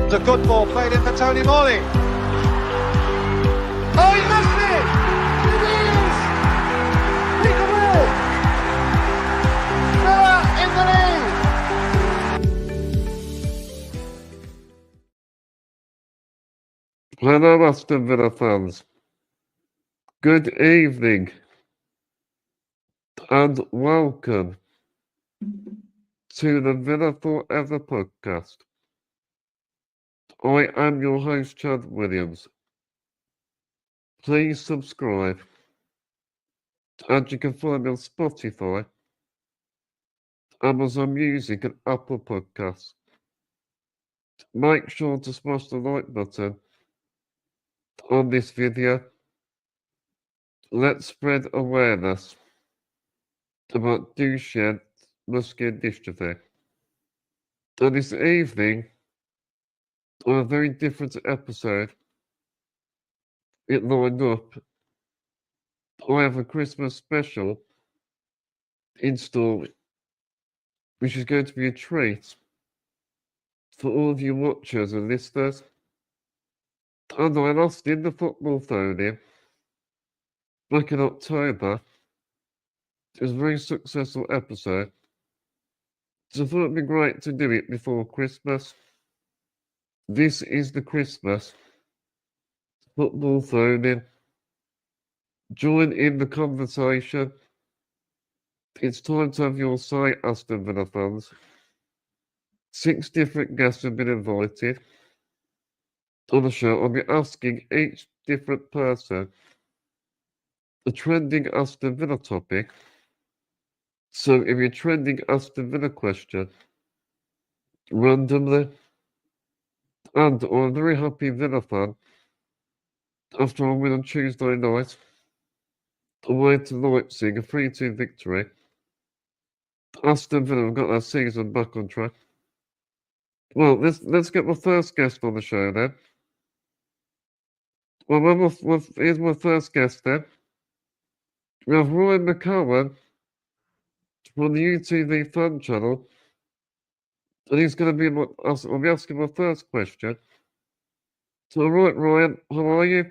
It's a good ball played in for Tony Morley. Oh, he missed it! It is! Peekaboo! Villa in the lead! Hello, Aston Villa fans. Good evening and welcome to the Villa Forever podcast. I am your host, Chad Williams. Please subscribe, and you can find me on Spotify, Amazon Music, and Apple Podcasts. Make sure to smash the like button on this video. Let's spread awareness about Duchenne muscular dystrophy. And this evening, on a very different episode, it lined up. I have a Christmas special in store, which is going to be a treat for all of you watchers and listeners. And I lost in the football phone back in October. It was a very successful episode. So I thought it'd be great to do it before Christmas. This is the Christmas football phone-in. Join in the conversation. It's time to have your say, Aston Villa fans. 6 different guests have been invited on the show. I'll be asking each different person a trending Aston Villa topic. So if you're trending Aston Villa question, randomly, and I'm a very happy Villa fan after I win on Tuesday night, away to Leipzig, a 3-2 victory. Aston Villa have got their season back on track. Well, let's get my first guest on the show then. Well, here's my first guest then. We have Ryan McCowan from the UTV fan channel, and he's going to be I'll be asking my first question. So, right, Ryan, how are you?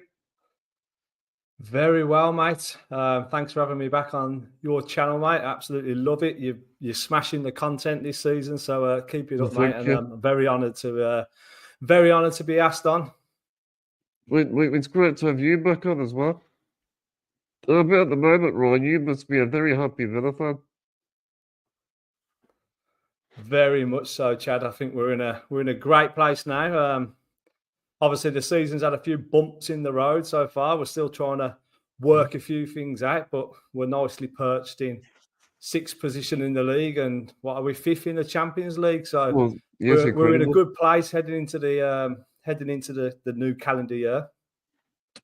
Very well, mate. Thanks for having me back on your channel, mate. Absolutely love it. You're smashing the content this season, so keep it up, mate. And I'm very honoured to be asked on. It's great to have you back on as well. I bet at the moment, Ryan, you must be a very happy Villa fan. Very much so, Chad. I think we're in a great place now. Obviously, the season's had a few bumps in the road so far. We're still trying to work a few things out, but we're nicely perched in 6th position in the league, and what are we, 5th in the Champions League? So we're in a good place heading into the new calendar year.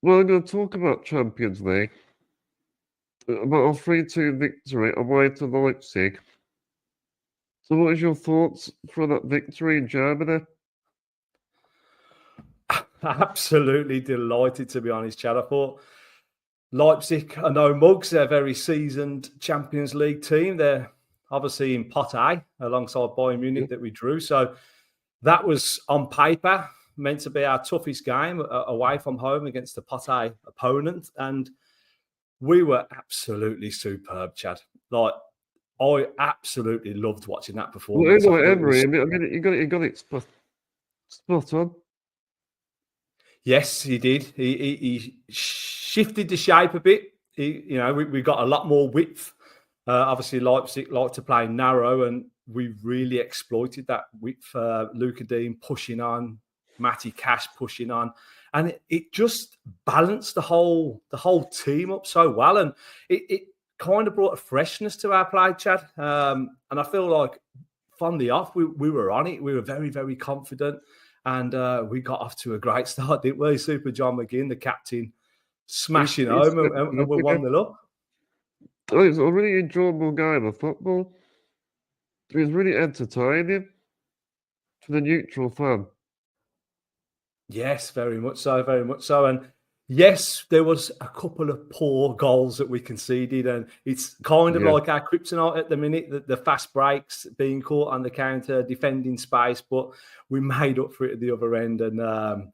Well, I'm going to talk about Champions League. About a 3-2 victory away to Leipzig. So what is your thoughts for that victory in Germany? Absolutely delighted, to be honest, Chad. I thought Leipzig are no mugs. They're a very seasoned Champions League team. They're obviously in pot A alongside Bayern Munich that we drew. So that was on paper meant to be our toughest game away from home against the pot A opponent. And we were absolutely superb, Chad. Like, I absolutely loved watching that performance. Well, Emery, I mean, you got it spot on. Yes, he did. He shifted the shape a bit. We got a lot more width. Obviously, Leipzig like to play narrow, and we really exploited that width. Luka Dean pushing on, Matty Cash pushing on. And it just balanced the whole team up so well. And it kind of brought a freshness to our play, Chad. And I feel like from the off, we were on it. We were very, very confident. And we got off to a great start, didn't we? Super John McGinn, the captain, smashing home, and we 1-0 up. It was a really enjoyable game of football. It was really entertaining to the neutral fan. Yes, very much so, very much so. And Yes, there was a couple of poor goals that we conceded, and it's kind of like our kryptonite at the minute, the fast breaks, being caught on the counter, defending space, but we made up for it at the other end. And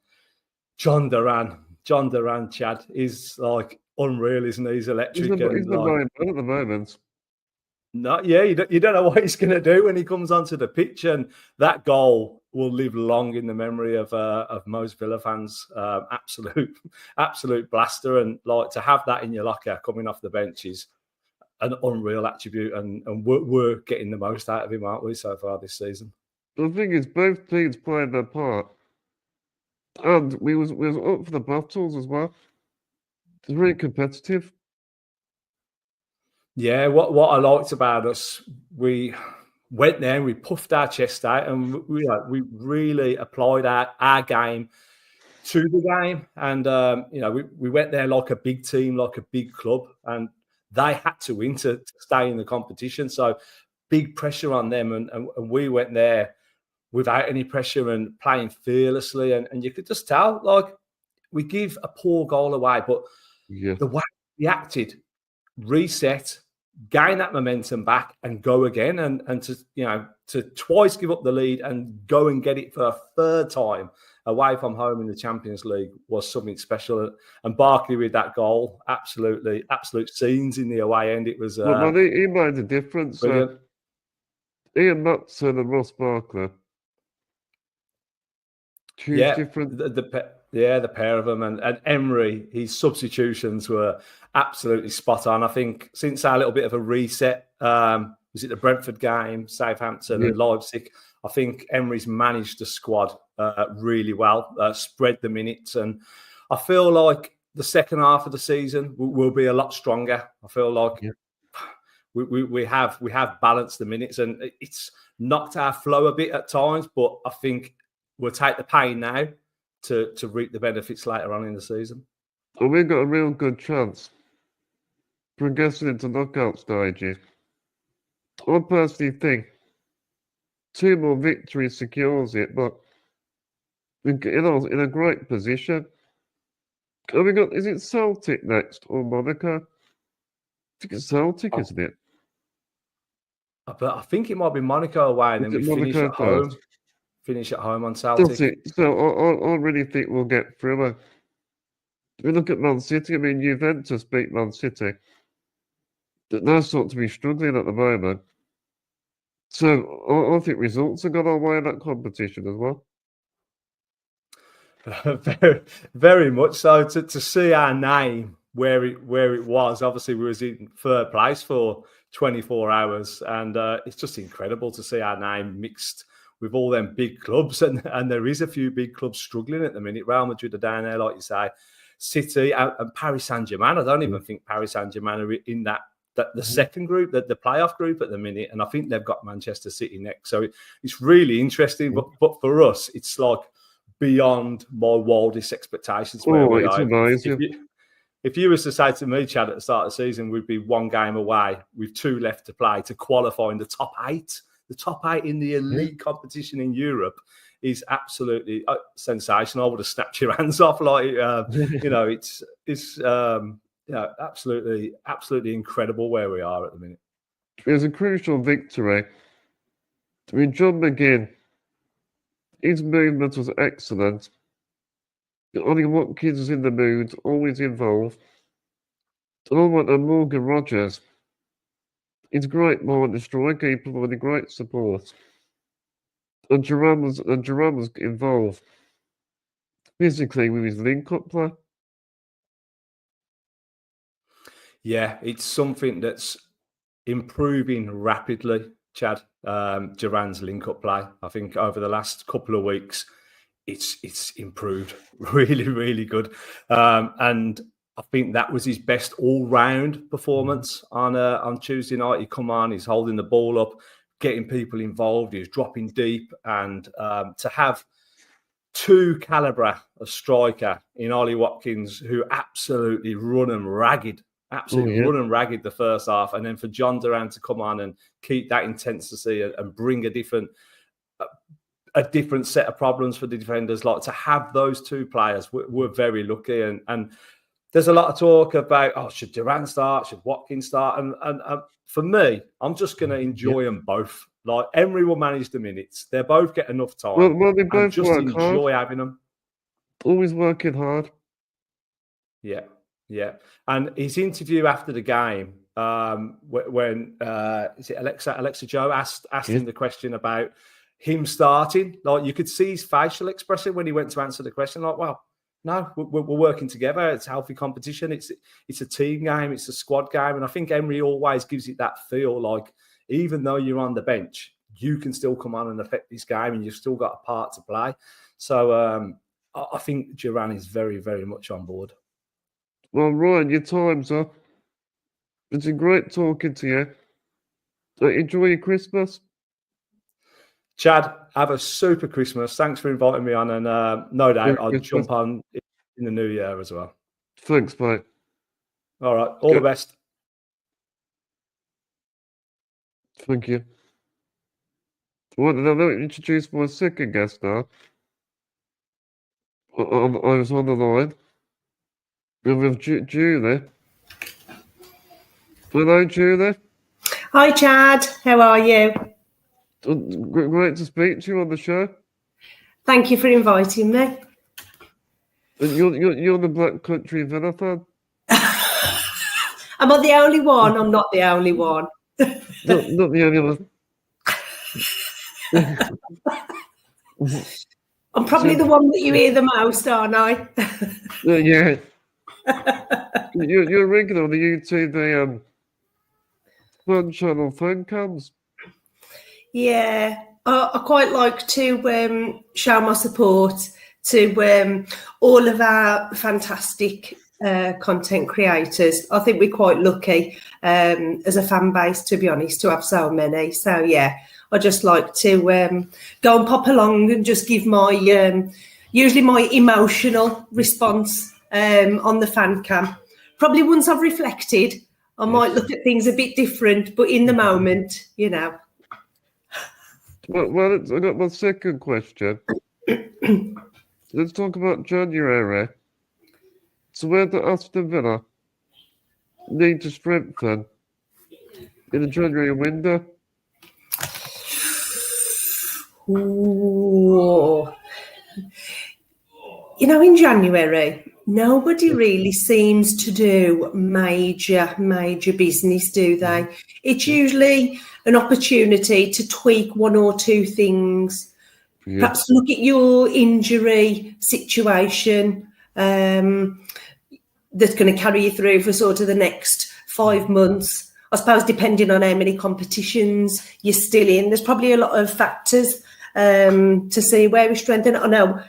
John Duran, Chad, is like unreal, isn't he? He's electric. He's the main man at the moment. You don't know what he's going to do when he comes onto the pitch, and that goal will live long in the memory of most Villa fans. Absolute blaster, and like to have that in your locker coming off the bench is an unreal attribute, and we're getting the most out of him, aren't we, so far this season? The thing is, both teams played their part, and we was up for the battles as well. It was really competitive. Yeah, what I liked about us, we went there and we puffed our chest out, and we really applied our game to the game. And we went there like a big team, like a big club, and they had to win to stay in the competition. So big pressure on them, and we went there without any pressure and playing fearlessly. And you could just tell, like, we give a poor goal away, but the way we acted, reset, gain that momentum back and go again, and to twice give up the lead and go and get it for a third time away from home in the Champions League was something special. And Barkley with that goal, absolute scenes in the away end. It was he made the difference. Ian Matson and Ross Barkley. Different. The pair of them, and Emery, his substitutions were absolutely spot on. I think since our little bit of a reset, was it the Brentford game, Southampton and Leipzig, I think Emery's managed the squad really well, spread the minutes, and I feel like the second half of the season will be a lot stronger. I feel like we have balanced the minutes, and it's knocked our flow a bit at times, but I think we'll take the pain now to reap the benefits later on in the season. And we've got a real good chance progressing into knockout stages. I personally think 2 more victories secures it, but in a great position. And we got, is it Celtic next or Monaco? I think it's Celtic, isn't it? But I think it might be Monaco away, and then we finish at home. Finish at home on Celtic. That's it. So I really think we'll get through. We look at Man City. I mean, Juventus beat Man City. They're sort to be struggling at the moment. So I think results have gone our way in that competition as well. Very, very much so. To see our name where it was, obviously we was in third place for 24 hours, and it's just incredible to see our name mixed with all them big clubs, and there is a few big clubs struggling at the minute. Real Madrid are down there, like you say, City and Paris Saint-Germain. I don't even think Paris Saint-Germain are in the second group, the playoff group at the minute, and I think they've got Manchester City next. So it's really interesting, but for us, it's like beyond my wildest expectations. It's amazing. If you was to say to me, Chad, at the start of the season, we'd be 1 game away with 2 left to play to qualify in the top 8. The top 8 in the elite competition in Europe is absolutely sensational. I would have snapped your hands off. It's absolutely incredible where we are at the minute. It was a crucial victory. I mean, John McGinn, his movement was excellent. Ollie Watkins was in the mood, always involved. And Morgan Rogers. He's a great mind destroyer. He provided great support. And Jerome was involved physically with his link-up play. Yeah, it's something that's improving rapidly, Chad. Duran's link-up play. I think over the last couple of weeks, it's improved really, really good. And I think that was his best all-round performance on Tuesday night. He come on, he's holding the ball up, getting people involved. He was dropping deep, and to have 2 calibre of striker in Ollie Watkins, who absolutely run them ragged the first half, and then for John Duran to come on and keep that intensity and bring a different set of problems for the defenders. Like, to have those 2 players, we're very lucky, and there's a lot of talk about, should Duran start? Should Watkins start? And for me, I'm just going to enjoy them both. Like, Emery will manage the minutes. They both get enough time. Well, they both just work enjoy hard. having them. Always working hard. Yeah. And his interview after the game, when is it Alexa Joe asked him the question about him starting, like, you could see his facial expression when he went to answer the question, like, well, no, we're working together. It's healthy competition. It's a team game. It's a squad game. And I think Emery always gives it that feel, like, even though you're on the bench, you can still come on and affect this game, and you've still got a part to play. So I think Duran is very, very much on board. Well, Ryan, your time's up. It's been great talking to you. Enjoy your Christmas. Chad, have a super Christmas. Thanks for inviting me on, and no doubt I'll jump on in the new year as well. Thanks, mate. All right, all the best. Thank you. Well, then I'll introduce my second guest now. I was on the line with Julie. Hello, Julie. Hi, Chad. How are you? Great to speak to you on the show. Thank you for inviting me. And you're the Black Country Villa fan? Am I the only one? I'm not the only one. Not the only one. I'm probably the one that you hear the most, aren't I? Yeah. You're a regular on the YouTube, Fun Channel Fun Cams. Yeah, I quite like to show my support to all of our fantastic content creators. I think we're quite lucky as a fan base, to be honest, to have so many. So, yeah, I just like to go and pop along and just give my, usually my emotional response on the fan cam. Probably once I've reflected, I might look at things a bit different, but in the moment, you know. Well, I got my second question. Let's talk about January. So where the Aston Villa need to strengthen in the January window? Ooh. You know, in January, nobody really seems to do major business, do they? It's usually an opportunity to tweak one or two things. Yeah. Perhaps look at your injury situation that's going to carry you through for sort of the next 5 months. I suppose depending on how many competitions you're still in, there's probably a lot of factors to see where we strengthen. I know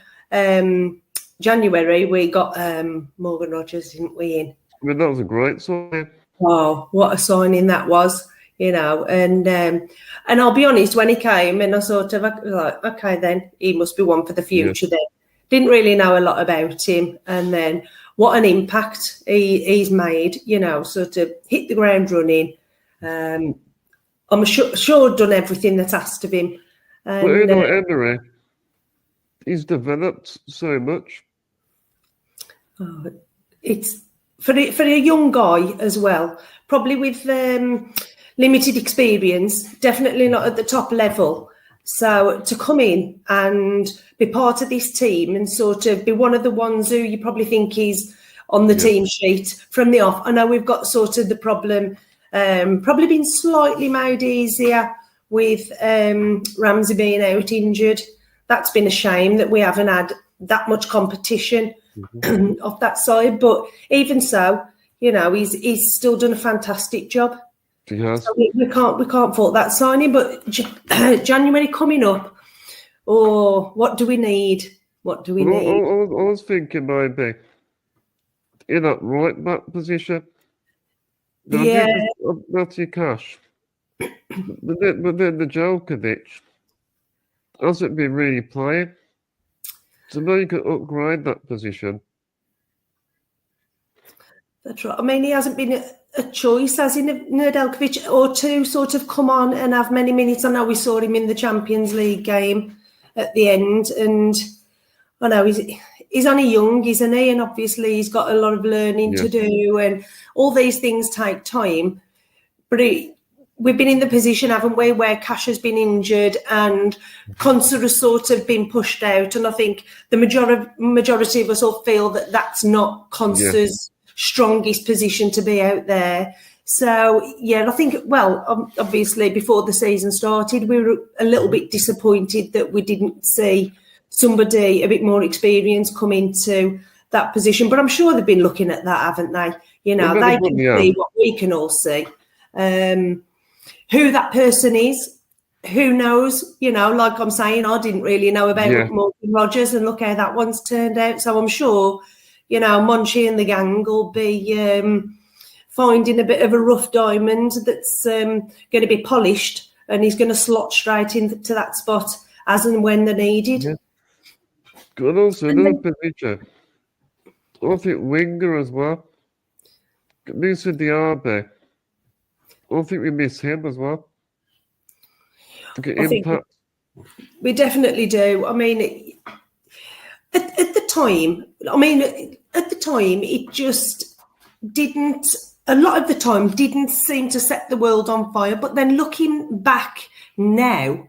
January we got Morgan Rogers, didn't we? In. I mean, that was a great signing. Oh, what a signing that was! You know, and I'll be honest, when he came, and I sort of was like, okay, then he must be one for the future. Yeah. Then didn't really know a lot about him, and then what an impact he's made. You know, sort of hit the ground running. I'm sure done everything that's asked of him. And, well, you know, Emery, he's developed so much. It's for a young guy as well, probably with limited experience, definitely not at the top level. So to come in and be part of this team and sort of be one of the ones who you probably think is on the team sheet from the off. I know we've got sort of the problem, probably been slightly made easier with Ramsey being out injured. That's been a shame that we haven't had that much competition off that side. But even so, you know, he's still done a fantastic job. Yes. So we can't fault that signing. But January coming up, what do we need? What do we need? I was thinking maybe in that right back position. Yeah. Matthew Cash. But then the Djokovic hasn't been really playing. So now you can upgrade that position. That's right. I mean, he hasn't been a choice, has he, Nedeljkovic, or to sort of come on and have many minutes. I know we saw him in the Champions League game at the end, and I know he's only young, isn't he? And obviously he's got a lot of learning to do, and all these things take time. But we've been in the position, haven't we, where Cash has been injured and Conser has sort of been pushed out. And I think the majority of us all feel that that's not Conser's strongest position to be out there. So, I think, well, obviously before the season started, we were a little bit disappointed that we didn't see somebody a bit more experienced come into that position. But I'm sure they've been looking at that, haven't they? You know, they can see what we can all see. Who that person is, who knows? You know, like I'm saying, I didn't really know about Morgan Rogers, and look how that one's turned out. So I'm sure, you know, Monchi and the gang will be finding a bit of a rough diamond that's going to be polished, and he's going to slot straight into that spot as and when they're needed. Yeah. Good, also another position. I think winger as well. Musa Diaby. I think we miss him as well. Impact. We definitely do. I mean, at the time, it just didn't, a lot of the time, didn't seem to set the world on fire. But then looking back now,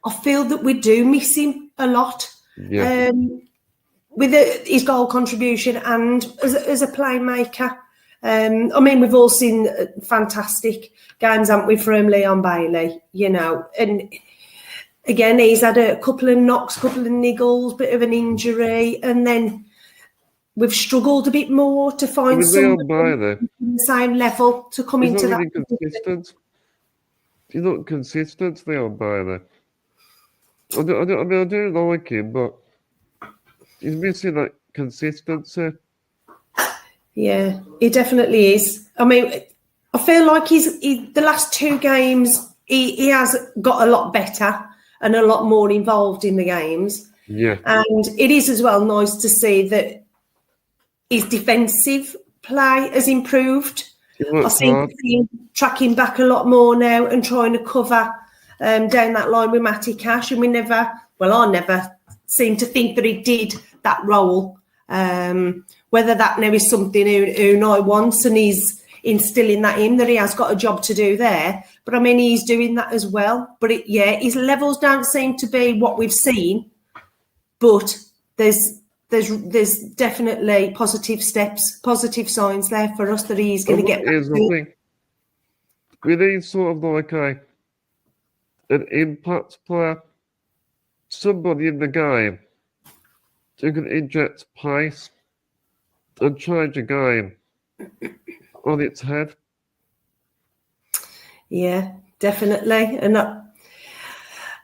I feel that we do miss him a lot. Yeah. With his goal contribution and as a playmaker. I mean, we've all seen fantastic games, haven't we, from Leon Bailey, you know. And again, he's had a couple of knocks, couple of niggles, bit of an injury, and then we've struggled a bit more to find someone on the same level to come into that. Consistent. He's not consistent, Leon Bailey. I do like him, but he's missing that consistency. Yeah, he definitely is. I mean, I feel like the last two games, he has got a lot better and a lot more involved in the games. Yeah. And it is as well nice to see that his defensive play has improved. I seem to see him tracking back a lot more now and trying to cover down that line with Matty Cash. And I never seem to think that he did that role. Whether that now is something Unai wants and he's instilling that in, that he has got a job to do there. But I mean, he's doing that as well. But his levels don't seem to be what we've seen. But there's definitely positive steps, positive signs there for us that he's going to get back to. We need sort of like an impact player, somebody in the game who can inject pace and change a game on its head. Yeah, definitely. And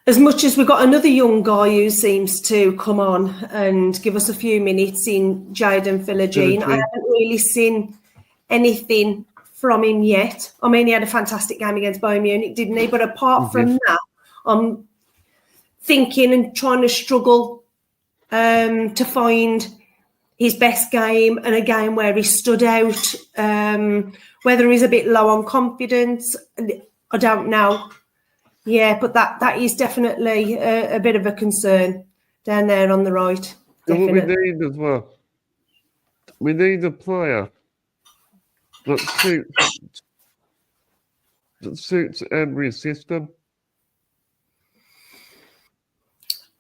as much as we've got another young guy who seems to come on and give us a few minutes in Jayden Philogene, I haven't really seen anything from him yet. I mean, he had a fantastic game against Bayern Munich, didn't he? But apart from that, I'm thinking and trying to struggle to find his best game and a game where he stood out. Whether he's a bit low on confidence, I don't know. Yeah, but that is definitely a bit of a concern down there on the right. Definitely. What we need as well, we need a player that suits every system.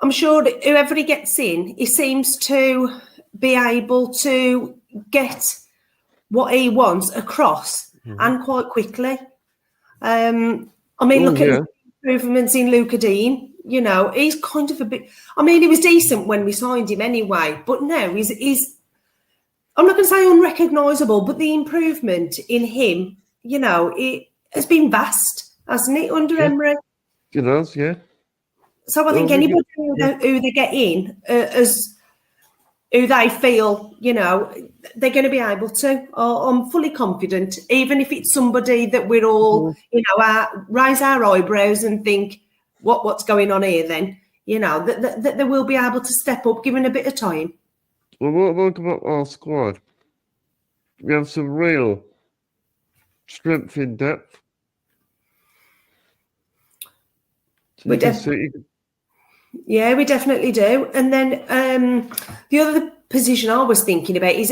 I'm sure that whoever he gets in, he seems to be able to get what he wants across and quite quickly. I mean, look at the improvements in Luca Dean. You know, he's kind of a bit. I mean, he was decent when we signed him anyway, but now he's. I'm not going to say unrecognisable, but the improvement in him, you know, it has been vast, hasn't it, under Emery? It has, yeah. So I think anybody who they get in as who they feel, you know, they're going to be able to. I'm fully confident, even if it's somebody that we're all, you know, raise our eyebrows and think, what's going on here then? You know, that they will be able to step up given a bit of time. Well, what I like about our squad, we have some real strength in depth. We definitely do. And then the other position I was thinking about is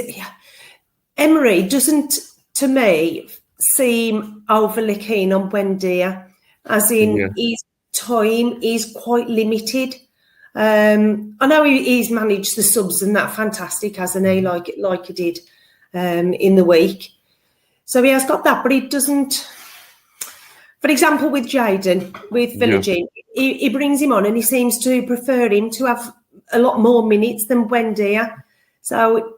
Emery doesn't, to me, seem overly keen on Buendia, as in his time is quite limited. I know he's managed the subs and that fantastic, hasn't he? Like he did in the week. So he has got that, but he doesn't. For example, with Jayden, with Villaging, he brings him on and he seems to prefer him to have a lot more minutes than Buendia. So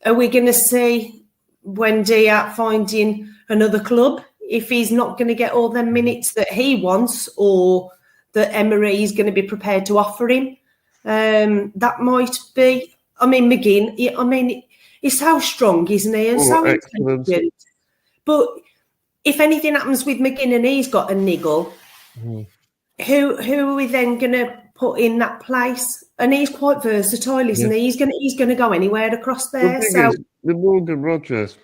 are we going to see Buendia finding another club if he's not going to get all the minutes that he wants or that Emery is going to be prepared to offer him? That might be. I mean, McGinn, he's so strong, isn't he? And so intelligent. But if anything happens with McGinn and he's got a niggle, who are we then going to put in that place? And he's quite versatile, isn't he? He's going to go anywhere across there. So the Morgan Rogers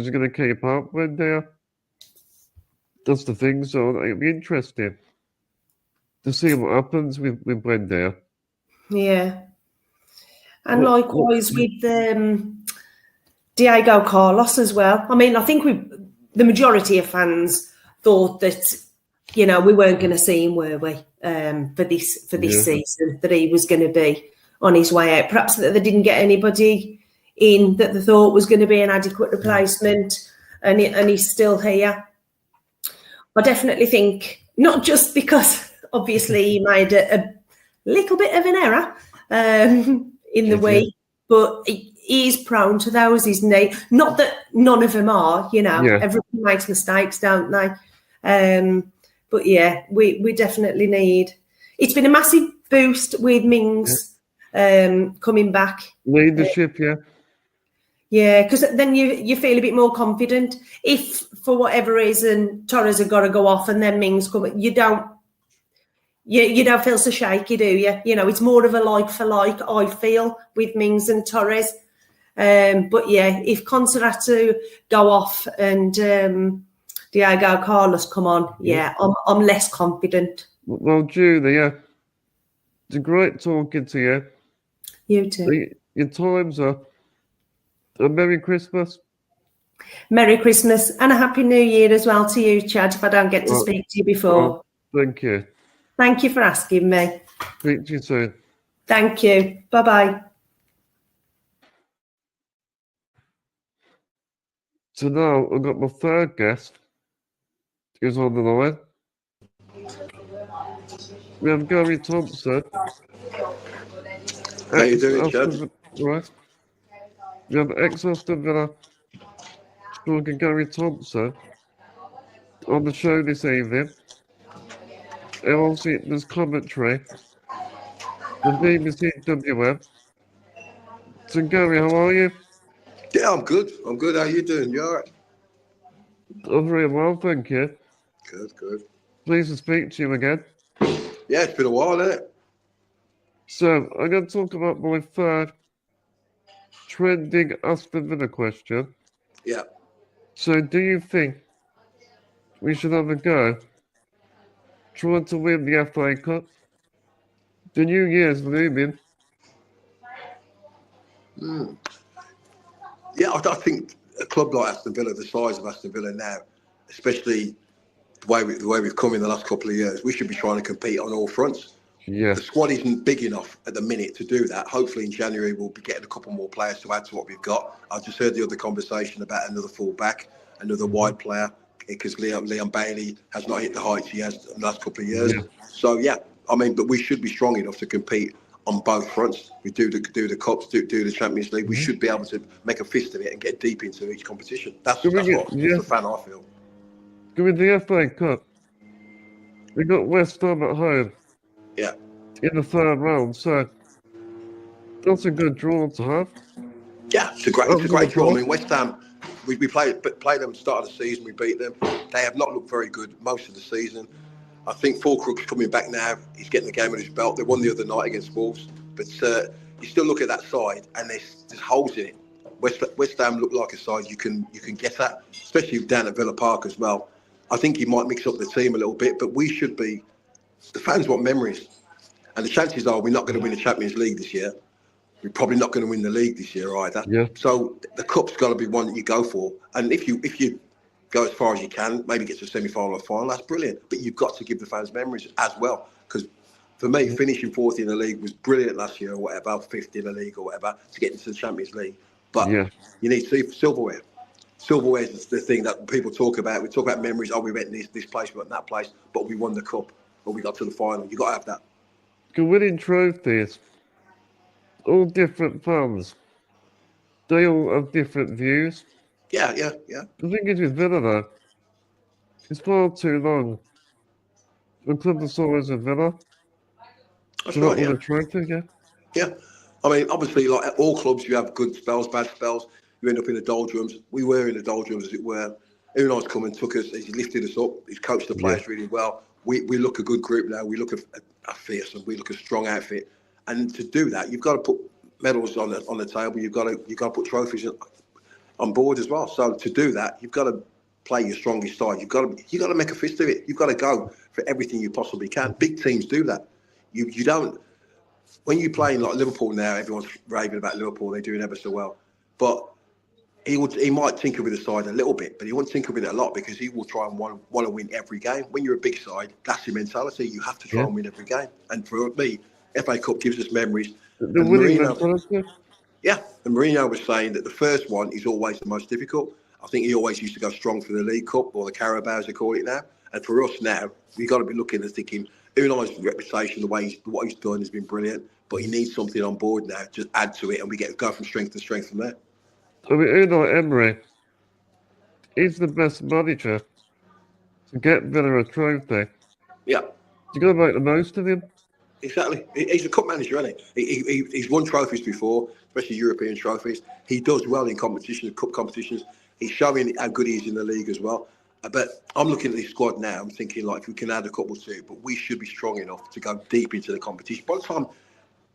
is going to keep up when they're. That's the thing. So it'll be interesting to see what happens with Buendia. Yeah, and likewise with Diego Carlos as well. I mean, I think the majority of fans thought that, we weren't going to see him, were we, for this season, that he was going to be on his way out. Perhaps that they didn't get anybody in that they thought was going to be an adequate replacement, and he's still here. I definitely think, not just because obviously he made a little bit of an error in the week, but he's prone to those, isn't he? Not that none of them are, everybody makes mistakes, don't they? But yeah, we definitely need. It's been a massive boost with Mings coming back. Leadership, Yeah, because then you feel a bit more confident. If for whatever reason Torres have got to go off and then Mings come, you don't feel so shaky, do you? It's more of a like for like, I feel, with Mings and Torres. But yeah, if Conceratu go off and Diego Carlos come on, I'm less confident. Well, Julie, it's great talking to you. You too. Your time's up. A Merry Christmas. Merry Christmas and a Happy New Year as well to you, Chad, if I don't get to speak to you before. Thank you. Thank you for asking me. Speak to you soon. Thank you. Bye-bye. So now I've got my third guest who's on the line. We have Gary Thompson. How you doing, Chad? Right. We have ex-Aston Villa striker Gary Thompson on the show this evening. And also there's commentary. The BBC WM. So Gary, how are you? Yeah, I'm good. How are you doing? You all right? I'm very well, thank you. Good. Pleased to speak to you again. Yeah, it's been a while, hasn't it? So I'm going to talk about my third trending Aston Villa question. Yeah. So do you think we should have a go trying to win the FA Cup? The New Year's looming. Yeah, I think a club like Aston Villa, the size of Aston Villa now, especially the way we've come in the last couple of years, we should be trying to compete on all fronts. Yeah. The squad isn't big enough at the minute to do that. Hopefully in January we'll be getting a couple more players to add to what we've got. I just heard the other conversation about another full-back, another wide player, because Leon Bailey has not hit the heights he has in the last couple of years. Yeah. So yeah, but we should be strong enough to compete on both fronts. We do the cups, do the Champions League. We should be able to make a fist of it and get deep into each competition. That's what as a fan I feel. With the FA Cup, we got West Ham at home. Yeah. In the third round, so that's a good draw to have. Yeah, it's a great draw. I mean, West Ham, we played them start of the season. We beat them. They have not looked very good most of the season. I think Fulcrook's coming back now. He's getting the game on his belt. They won the other night against Wolves, but you still look at that side and there's holes in it. West Ham look like a side you can get at, especially down at Villa Park as well. I think he might mix up the team a little bit, but we should be. The fans want memories, and the chances are we're not going to win the Champions League this year. we're probably not going to win the league this year either. Yeah. So the cup's got to be one that you go for. And if you go as far as you can, maybe get to a semi-final or final, that's brilliant. But you've got to give the fans memories as well. Because for me, finishing fourth in the league was brilliant last year or whatever, fifth in the league or whatever, to get into the Champions League. But you need silverware. Silverware is the thing that people talk about. We talk about memories. Oh, we went this place, we went that place, but we won the cup or we got to the final. You've got to have that. The winning trophies, all different fans. They all have different views. Yeah. The thing is with Villa, though, it's far too long. The club that's always a Villa. That's So not right, win a trophy, Yeah. I mean, obviously, like at all clubs, you have good spells, bad spells. You end up in the doldrums. We were in the doldrums, as it were. Unai's come and took us. He's lifted us up. He's coached the players really well. We look a good group now. We look a fearsome. We look a strong outfit. And to do that, you've got to put medals on the table. You've got to put trophies on board as well. So to do that, you've got to play your strongest side. You've got to make a fist of it. You've got to go for everything you possibly can. Big teams do that. You don't. When you play in like Liverpool now, everyone's raving about Liverpool. They're doing ever so well, but he might tinker with the side a little bit, but he won't tinker with it a lot because he will try and want to win every game. When you're a big side, that's your mentality. You have to try and win every game. And for me, FA Cup gives us memories. The winning mentality. Yeah, and Mourinho was saying that the first one is always the most difficult. I think he always used to go strong for the League Cup or the Carabao, as they call it now. And for us now, we've got to be looking and thinking, Unai's reputation, what he's done has been brilliant, but he needs something on board now to add to it, and we go from strength to strength from there. I mean, Unai Emery is the best manager to get Villa a trophy. Yeah. You got to make the most of him. Exactly. He's a cup manager, isn't he? He's won trophies before, especially European trophies. He does well in competitions, cup competitions. He's showing how good he is in the league as well. But I'm looking at this squad now. I'm thinking, like, if we can add a couple too, but we should be strong enough to go deep into the competition. By the time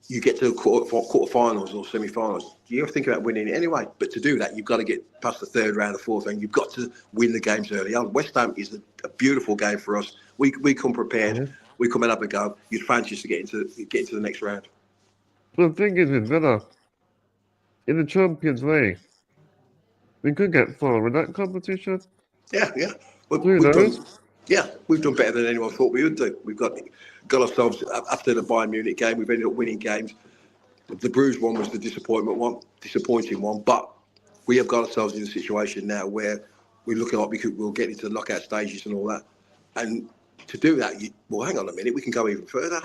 you get to the quarterfinals or semi-finals, you ever think about winning it anyway. But to do that, you've got to get past the third round, the fourth round. You've got to win the games early on. West Ham is a beautiful game for us. We come prepared. Mm-hmm. We come and have a go. You'd fancy us to get into the next round. Well, the thing is with Villa, in the Champions League, we could get far in that competition. Yeah. We've done better than anyone thought we would do. We've got ourselves, after the Bayern Munich game, we've ended up winning games. The Bruges one was the disappointing one, but we have got ourselves in a situation now where we're looking like we'll get into the knockout stages and all that. And to do that, hang on a minute, we can go even further.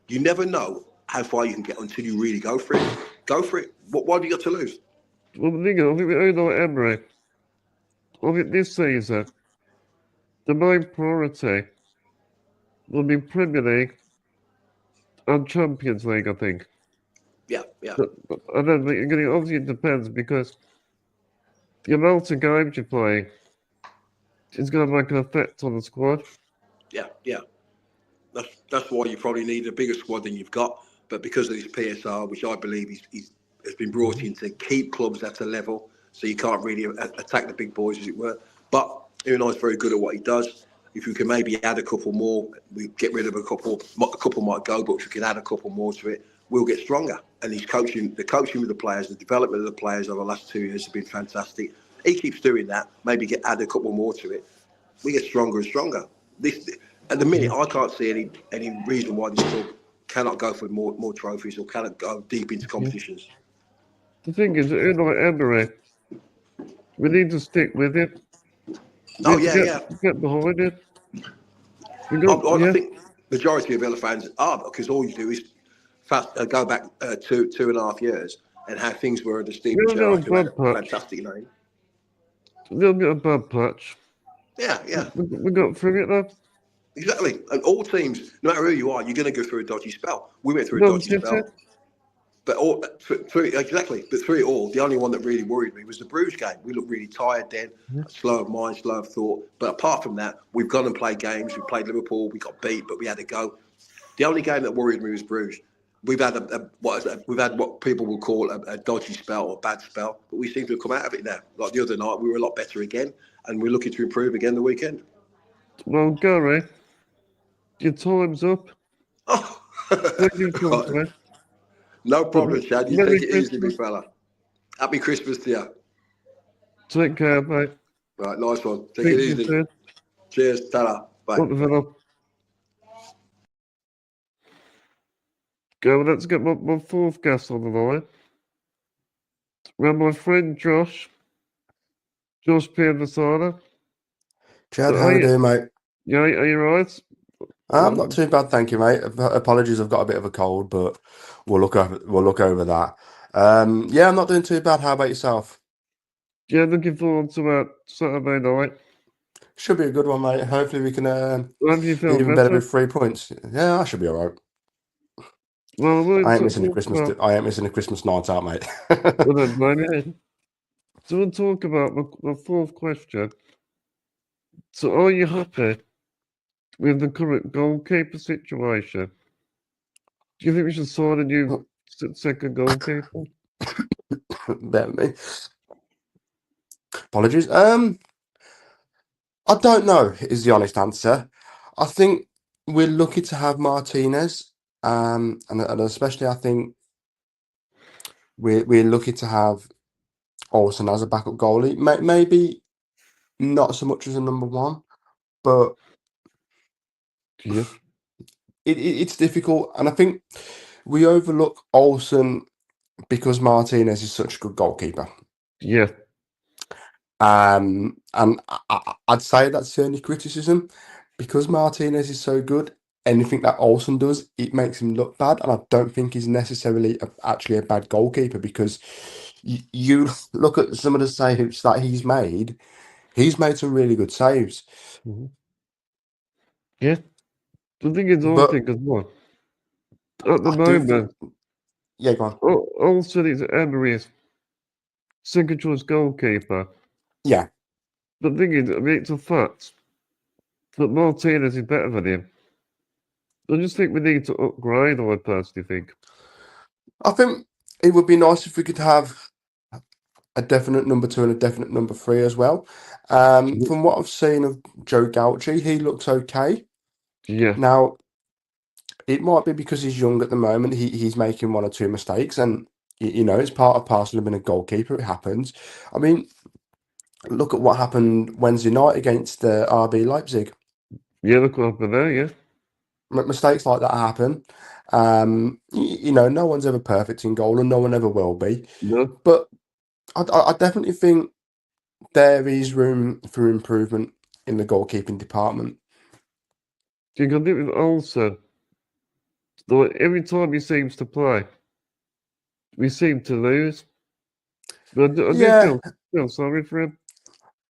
You never know how far you can get until you really go for it. Go for it. What have you got to lose? Well, the thing is, I think with Unai Emery, I think this season, the main priority will be Premier League and Champions League, I think. Yeah. And then obviously it depends because the amount of games you play is going to make an effect on the squad. Yeah. That's why you probably need a bigger squad than you've got. But because of this PSR, which I believe has been brought in to keep clubs at a level, so you can't really attack the big boys, as it were. But Unai's very good at what he does. If you can maybe add a couple more, we get rid of a couple might go, but if you can add a couple more to it, we'll get stronger. And the coaching with the players, the development of the players over the last 2 years has been fantastic. He keeps doing that. Maybe add a couple more to it. We get stronger and stronger. At the minute, I can't see any reason why this club cannot go for more trophies or cannot go deep into competitions. The thing is, Unai Emery, we need to stick with it. Get behind it. I think majority of Villa fans are, because all you do is go back 2.5 years and how things were under Steve Gerrard, who had a fantastic name. A little bit of bad patch. Yeah. We got through it though. Exactly. And all teams, no matter who you are, you're going to go through a dodgy spell. We went through a dodgy spell. But through it all, the only one that really worried me was the Bruges game. We looked really tired then, slow of mind, slow of thought. But apart from that, we've gone and played games. We played Liverpool. We got beat, but we had to go. The only game that worried me was Bruges. We've had what people will call a dodgy spell or bad spell, but we seem to have come out of it now. Like the other night, we were a lot better again, and we're looking to improve again the weekend. Well, Gary, your time's up. Oh, No problem, Shad. You Merry take it easy, Christmas. big fella. Happy Christmas to you. Take care, mate. Right, nice one. Take Speak it to you easy. soon. Cheers. Ta-ra. Bye. Up the Villa. Go, let's get my fourth guest on the line. We have my friend Josh Pianasana. Chad, how you doing, mate? Yeah, are you right? I'm not too bad, thank you, mate. Apologies, I've got a bit of a cold, but we'll look over that. Yeah, I'm not doing too bad. How about yourself? Yeah, looking forward to Saturday night. Should be a good one, mate. Hopefully we can Have you be felt even better better? with 3 points. Yeah, I should be all right. Well, I ain't missing a Christmas night out, mate. Well, then, blame you. So we'll talk about the fourth question. So are you happy with the current goalkeeper situation? Do you think we should sign a new second goalkeeper? Bear with me. Apologies. I don't know is the honest answer. I think we're lucky to have Martinez, and especially I think we're lucky to have Olsen as a backup goalie. Maybe not so much as a number one, but Yeah. it's difficult, and I think we overlook Olsen because Martinez is such a good goalkeeper. Yeah. And I'd say that's the only criticism because Martinez is so good. Anything that Olsen does, it makes him look bad, and I don't think he's necessarily actually a bad goalkeeper because you look at some of the saves that he's made. He's made some really good saves. Mhm. Yeah. The thing is, I But think as well, at the I do think, moment, yeah, go on. Olsen is Emery's second choice goalkeeper. Yeah, The thing is, I mean, it's a fact that Martinez is better than him. I just think we need to upgrade, I personally think. I think it would be nice if we could have a definite number 2 and a definite number 3 as well. From what I've seen of Joe Gauchi, he looks okay. Yeah. Now, it might be because he's young at the moment. He's making 1 or 2 mistakes, and it's part of parcel of being a goalkeeper. It happens. I mean, look at what happened Wednesday night against RB Leipzig. Yeah, look what happened there, yeah. Mistakes like that happen. No one's ever perfect in goal, and no one ever will be. No. But I definitely think there is room for improvement in the goalkeeping department. You can do it with Olsen. Like, every time he seems to play, we seem to lose. But I do Yeah, feel sorry for him.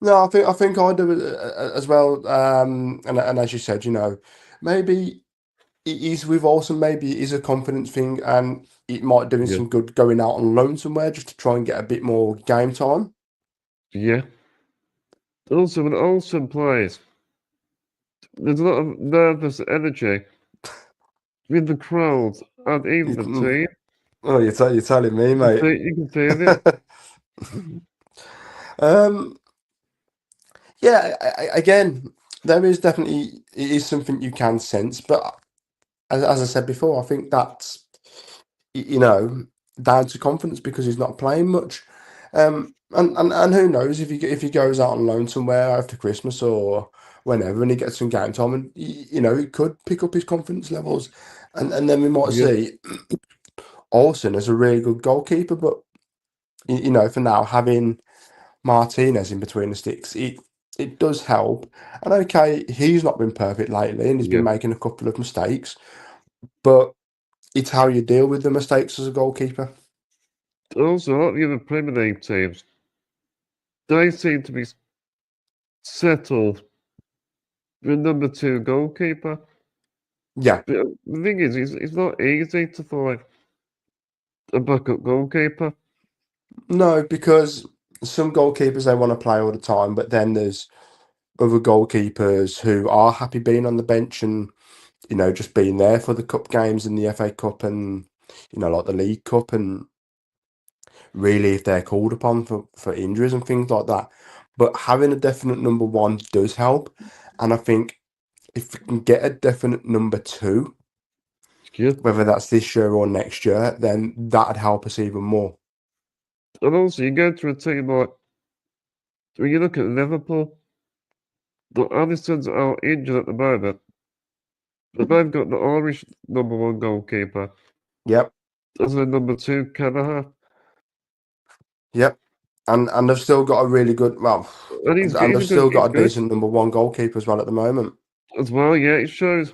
no, I think I do as well. And as you said, maybe it is with Olsen. Maybe it is a confidence thing, and it might do him Yeah. some good going out on loan somewhere just to try and get a bit more game time. Yeah. Also, when Olsen plays, there's a lot of nervous energy with the crowd and even the team. Oh, you're telling me, mate. You can feel it. Yeah. Again, there is definitely it is something you can sense, but as I said before, I think that's down to confidence because he's not playing much. And who knows if he goes out on loan somewhere after Christmas or whenever, and he gets some game time, and he could pick up his confidence levels, and then we might Yeah. see Olsen as a really good goalkeeper. But for now, having Martinez in between the sticks, it does help. And okay, he's not been perfect lately, and he's Yeah. been making a couple of mistakes, but it's how you deal with the mistakes as a goalkeeper. Also, a lot of the other Premier League teams, they seem to be settled with number 2 goalkeeper. Yeah. But the thing is, it's not easy to find a backup goalkeeper. No, because some goalkeepers they want to play all the time, but then there's other goalkeepers who are happy being on the bench and just being there for the cup games and the FA Cup and like the League Cup, and really if they're called upon for injuries and things like that. But having a definite number 1 does help, and I think if we can get a definite number 2, Yeah. whether that's this year or next year, then that'd help us even more. And also, you go to a team like, when you look at Liverpool, the Addisons are injured at the moment, but they've got the Irish #1 goalkeeper Yep, as their #2 Canaha. yep. And they've still got a really good, And and he's good. they've still got a decent #1 goalkeeper as well at the moment. As well, yeah, it shows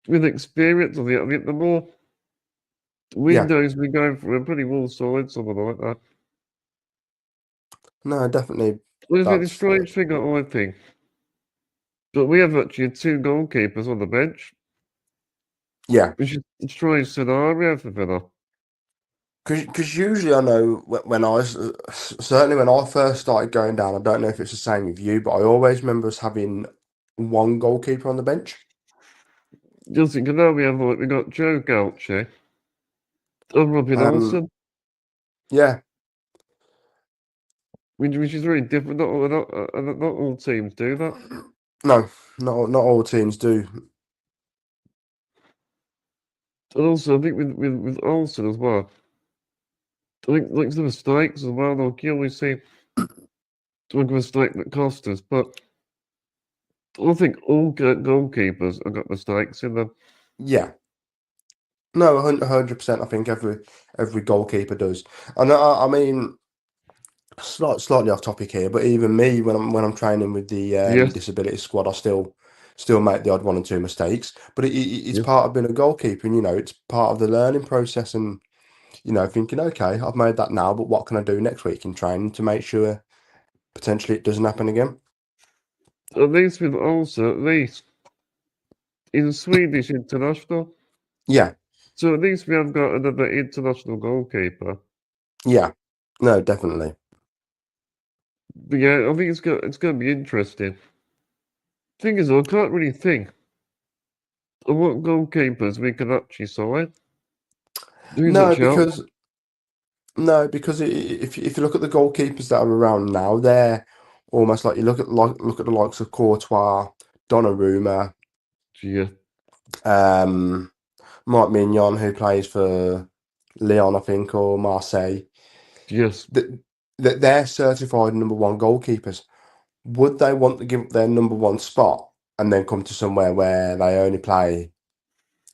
with experience of it. I mean, the more windows we go for, we're pretty well solid, something like that. No, definitely. Well, it's a That's strange thing, I think. But we have actually 2 goalkeepers on the bench, yeah. which is a strange scenario for Villa. Because usually I know when certainly when I first started going down, I don't know if it's the same with you, but I always remember us having one goalkeeper on the bench. Just think, now we got Joe Gauchi and Robin Olsen, Yeah, which is very different. Not all teams do that. no, not all teams do. And also, I think with Olsen as well, I think like the mistakes as well. Like you always see like a mistake that cost us, but I think all goalkeepers have got mistakes in them. Yeah, no, 100%. I think every goalkeeper does. And I mean, slightly off topic here, but even me when I'm training with the Yes. disability squad, I still make the odd 1 or 2 mistakes. But it's Yes. part of being a goalkeeper, and it's part of the learning process. And thinking, okay, I've made that now, but what can I do next week in training to make sure potentially it doesn't happen again? At least with Olsen, at least in Swedish international. Yeah, So at least we have got another international goalkeeper. yeah, no, definitely. But yeah, I think it's going to be interesting. Thing is, I can't really think of what goalkeepers we can actually sign. No, because if you look at the goalkeepers that are around now, they're almost like you look at the likes of Courtois, Donnarumma, Yeah, Mike Mignon, who plays for Lyon, I think, or Marseille. yes. That they're certified #1 goalkeepers. Would they want to give up their #1 spot and then come to somewhere where they only play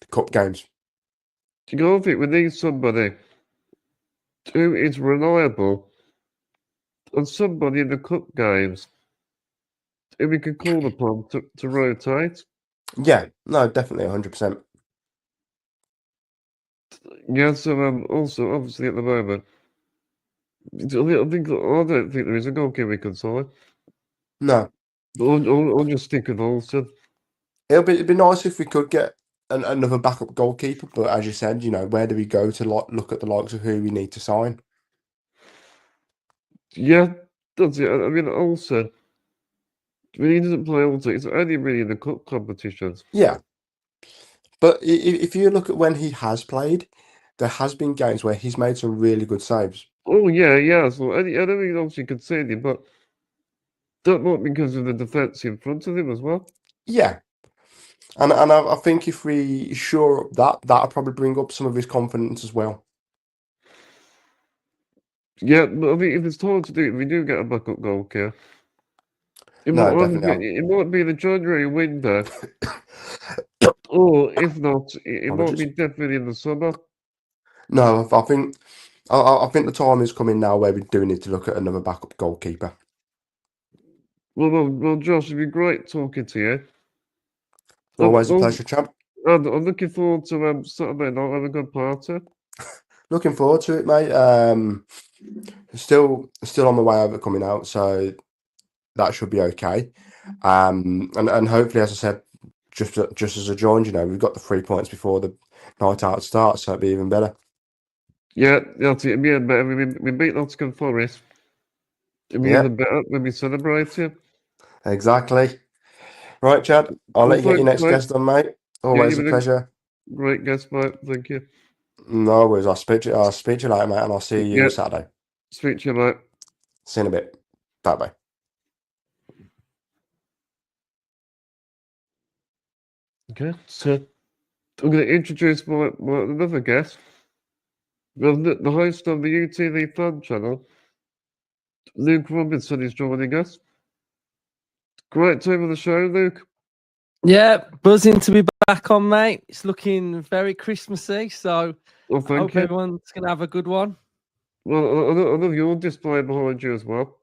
the cup games? You gotta think we need somebody who is reliable and somebody in the cup games who we can call upon to rotate. Yeah, no, definitely 100%. Yeah, so also obviously at the moment, I don't think there is a goalkeeper we can sign. No, I'll just stick with Olsen. it'd be nice if we could get another backup goalkeeper, but as you said, where do we go to look at the likes of who we need to sign? Yeah, that's it. I mean, Olsen, when he doesn't play Olsen, it's only really in the cup competitions. Yeah, but if you look at when he has played, there has been games where he's made some really good saves. Oh, yeah. So I don't think he's obviously conceded, but that might be because of the defence in front of him as well. Yeah, and I think if we shore up that'll probably bring up some of his confidence as well. Yeah, but I mean, if it's time to do it, we do get a backup goalkeeper. It No, might definitely. it might be the January window, or if not, it might be Apologies. definitely in the summer. No, I think the time is coming now where we do need to look at another backup goalkeeper. Well, Josh, it'd be great talking to you. Always a pleasure, champ. I'm looking forward to Saturday night having a good party. Looking forward to it, mate. Still on my way over coming out, so that should be okay. And hopefully, as I said, just as I joined, we've got the 3 points before the night out starts, so it'd be even better. Yeah, that's it. Me and better. We beat Nottingham Forest. It'd be Yeah, even better when we celebrate it. exactly. Right, Chad. I'll Well, let you get your thanks, next mate. guest on, mate. Yeah, Always you've a been a pleasure. great guest, mate. Thank you. No worries. I'll speak to you later, mate, and I'll see you Yeah, Saturday. speak to you, mate. See you in a bit. Bye bye. Okay, so I'm going to introduce my another guest. The host of the UTV Fan channel, Luke Robinson, is joining us. Great time on the show, Luke. Yeah, buzzing to be back on, mate. It's looking very Christmassy, so Well, I thank hope you. everyone's going to have a good one. Well, I love your display behind you as well.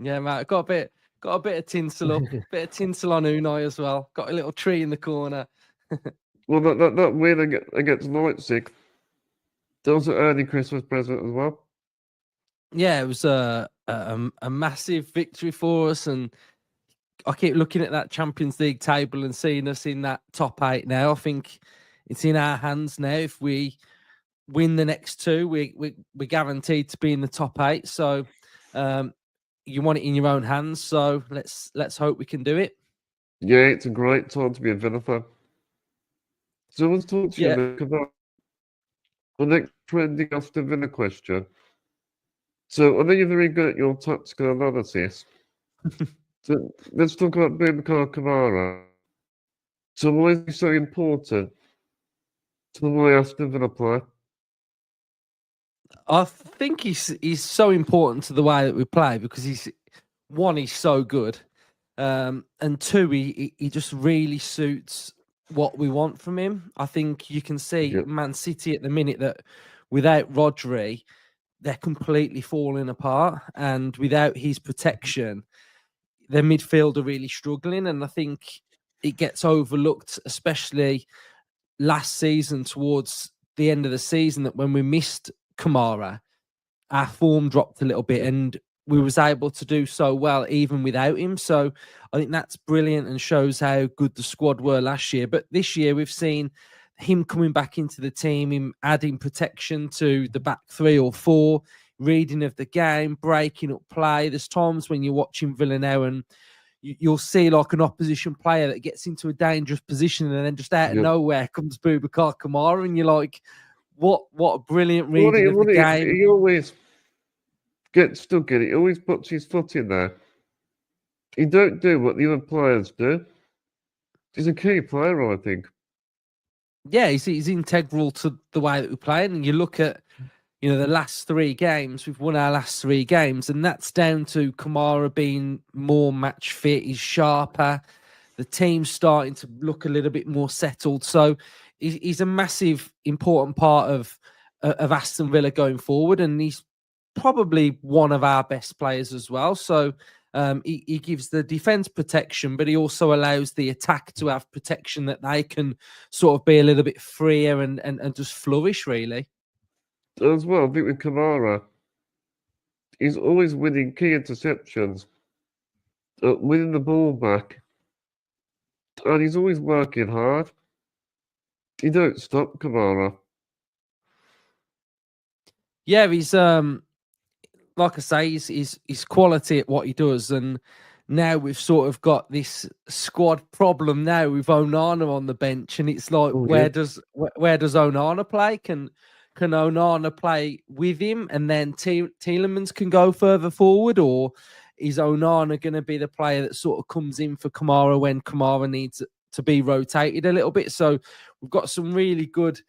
Yeah, mate. Got a bit of tinsel up, bit of tinsel on Unai as well. Got a little tree in the corner. Well, that win against Leipzig, that was an early Christmas present as well. Yeah, it was a massive victory for us, and I keep looking at that Champions League table and seeing us in that top 8 now. I think it's in our hands now. If we win the next 2, we're guaranteed to be in the top 8. So you want it in your own hands. So let's hope we can do it. Yeah, it's a great time to be a Villa fan. So let's talk to you, Yeah. Luke, about the next trending Aston Villa question. So I know you're very good at your tactical analysis. So let's talk about Boubacar Kamara. So why is he so important to the way Aston Villa play? I think he's so important to the way that we play because he's so good, and 2, he just really suits what we want from him. I think you can see Yep. Man City at the minute that without Rodri, they're completely falling apart, and without his protection, their midfield are really struggling. And I think it gets overlooked, especially last season towards the end of the season, that when we missed Kamara, our form dropped a little bit, and we was able to do so well even without him. So I think that's brilliant and shows how good the squad were last year. But this year we've seen him coming back into the team, him adding protection to the back 3 or 4, reading of the game, breaking up play. There's times when you're watching Villa now and you'll see like an opposition player that gets into a dangerous position and then just out of Yep. nowhere comes Boubacar Kamara, and you're like, what a brilliant reading of the game. He always gets stuck in it. He always puts his foot in there. He don't do what the other players do. He's a key player, I think. Yeah, he's integral to the way that we play. And you look at, the last 3 games, we've won our last 3 games, and that's down to Kamara being more match fit. He's sharper. The team's starting to look a little bit more settled. So he's a massive, important part of Aston Villa going forward, and he's probably one of our best players as well. So he gives the defense protection, but he also allows the attack to have protection that they can sort of be a little bit freer and just flourish, really. As well, I think with Kamara, he's always winning key interceptions, winning the ball back, and he's always working hard. He don't stop, Kamara. Yeah, he's like I say, he's quality at what he does, and now we've sort of got this squad problem now with Onana on the bench, and it's like, where does Onana play? Can Onana play with him, and then Tielemans can go further forward, or is Onana going to be the player that sort of comes in for Kamara when Kamara needs to be rotated a little bit? So we've got some really good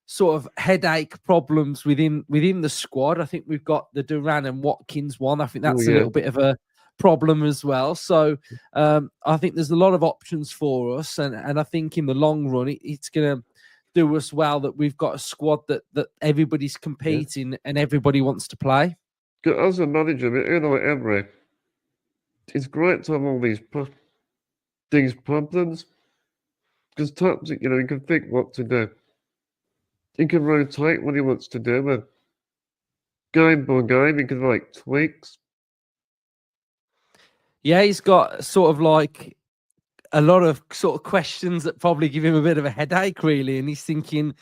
sort of headache problems within the squad. I think we've got the Duran and Watkins one. I think that's a little bit of a problem as well. So I think there's a lot of options for us, and I think in the long run it's going to do us well that we've got a squad that everybody's competing and everybody wants to play. As a manager, Unai Emery, it's great to have all these problems, because tactic, he can think what to do. He can rotate what he wants to do, and game by game, he can make tweaks. Yeah, he's got sort of like a lot of sort of questions that probably give him a bit of a headache, really. And he's thinking,